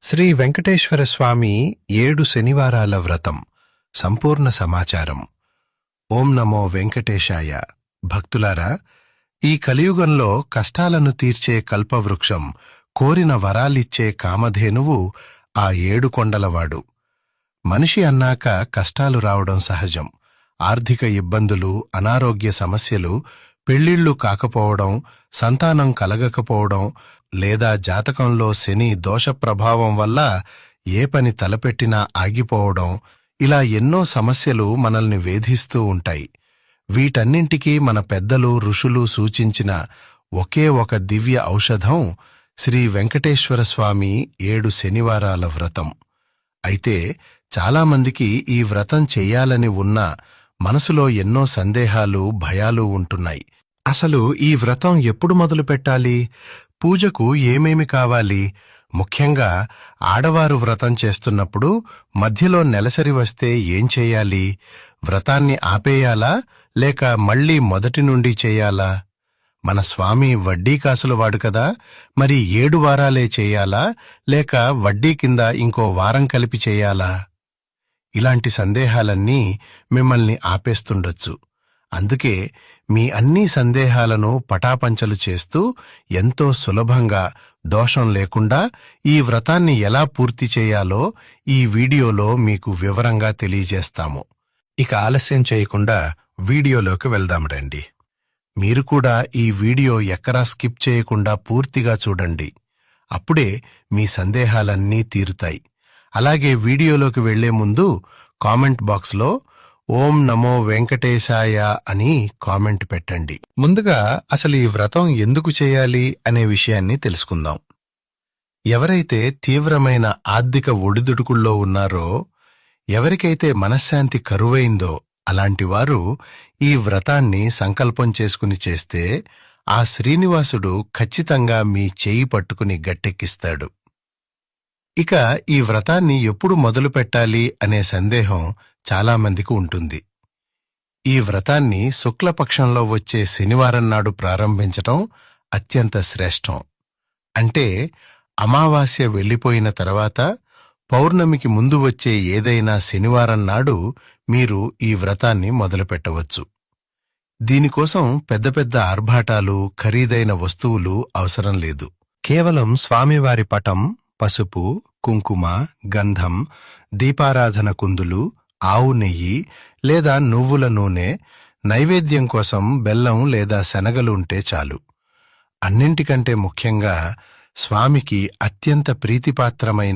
శ్రీ వెంకటేశ్వర స్వామి 7 శనివారాల వ్రతం సంపూర్ణ సమాచారం. ఓం నమో వెంకటేశాయ. భక్తులారా, ఈ కలియుగంలో కష్టాలను తీర్చే కల్పవృక్షం, కోరిన వరాలిచ్చే కామధేనువు ఆ 7 కొండలవాడు. మనిషి అన్నాక కష్టాలు రావడం సహజం. ఆర్థిక ఇబ్బందులు, అనారోగ్య సమస్యలు, పెళ్ళిళ్ళు కాకపోవడం, సంతానం కలగకపోవడం, లేదా జాతకంలో శని దోష ప్రభావం వల్ల ఏ పని తలపెట్టినా ఆగిపోవడం, ఇలా ఎన్నో సమస్యలు మనల్ని వేధిస్తూ ఉంటాయి. వీటన్నింటికీ మన పెద్దలు, ఋషులు సూచించిన ఒకే ఒక దివ్య ఔషధం శ్రీ వెంకటేశ్వర స్వామి 7 శనివారాల వ్రతం. అయితే చాలామందికి ఈ వ్రతం చెయ్యాలని ఉన్నా మనసులో ఎన్నో సందేహాలు, భయాలు ఉంటున్నాయి. అసలు ఈ వ్రతం ఎప్పుడు మొదలు పెట్టాలి? పూజకు ఏమేమి కావాలి? ముఖ్యంగా ఆడవారు వ్రతం చేస్తున్నప్పుడు మధ్యలో నెలసరి వస్తే ఏం చేయాలి? వ్రతాన్ని ఆపేయాలా లేక మళ్లీ మొదటి నుండి చేయాలా? మన స్వామి వడ్డీ కాసులవాడు కదా, మరి 7 వారాలే చేయాలా లేక వడ్డీ కింద ఇంకో వారం కలిపి చేయాలా? ఇలాంటి సందేహాలన్నీ మిమ్మల్ని ఆపేస్తుండొచ్చు. అందుకే మీ అన్ని సందేహాలను పటాపంచలు చేస్తూ ఎంతో సులభంగా, దోషం లేకుండా ఈ వ్రతాన్ని ఎలా పూర్తి చేయాలో ఈ వీడియోలో మీకు వివరంగా తెలియజేస్తాము. ఇక ఆలస్యం చేయకుండా వీడియోలోకి వెళ్దాం రండి. మీరు కూడా ఈ వీడియో ఎక్కడా స్కిప్ చేయకుండా పూర్తిగా చూడండి. అప్పుడే మీ సందేహాలన్నీ తీరుతాయి. అలాగే వీడియోలోకి వెళ్లే ముందు కామెంట్ బాక్స్లో ఓం నమో వెంకటేశాయ అని కామెంట్ పెట్టండి. ముందుగా అసలు ఈ వ్రతం ఎందుకు చేయాలి అనే విషయాన్ని తెలుసుకుందాం. ఎవరైతే తీవ్రమైన ఆర్థిక ఒడిదుడుకుల్లో ఉన్నారో, ఎవరికైతే మనశ్శాంతి కరువైందో అలాంటివారు ఈ వ్రతాన్ని సంకల్పం చేసుకుని చేస్తే ఆ శ్రీనివాసుడు ఖచ్చితంగా మీ చేయి పట్టుకుని గట్టెక్కిస్తాడు. ఇక ఈ వ్రతాన్ని ఎప్పుడు మొదలు పెట్టాలి అనే సందేహం చాలామందికి ఉంటుంది. ఈ వ్రతాన్ని శుక్లపక్షంలో వచ్చే శనివారం నాడు ప్రారంభించటం అత్యంత శ్రేష్టం. అంటే అమావాస్య వెళ్లిపోయిన తర్వాత పౌర్ణమికి ముందు వచ్చే ఏదైనా శనివారం నాడు మీరు ఈ వ్రతాన్ని మొదలుపెట్టవచ్చు. దీనికోసం పెద్ద పెద్ద ఆర్భాటాలు, ఖరీదైన వస్తువులు అవసరం లేదు. కేవలం స్వామివారి పటం, పసుపు, కుంకుమ, గంధం, దీపారాధన కుందులు, ఆవు నెయ్యి లేదా నువ్వుల నూనె, నైవేద్యం కోసం బెల్లం లేదా శనగలు ఉంటే చాలు. అన్నింటికంటే ముఖ్యంగా స్వామికి అత్యంత ప్రీతిపాత్రమైన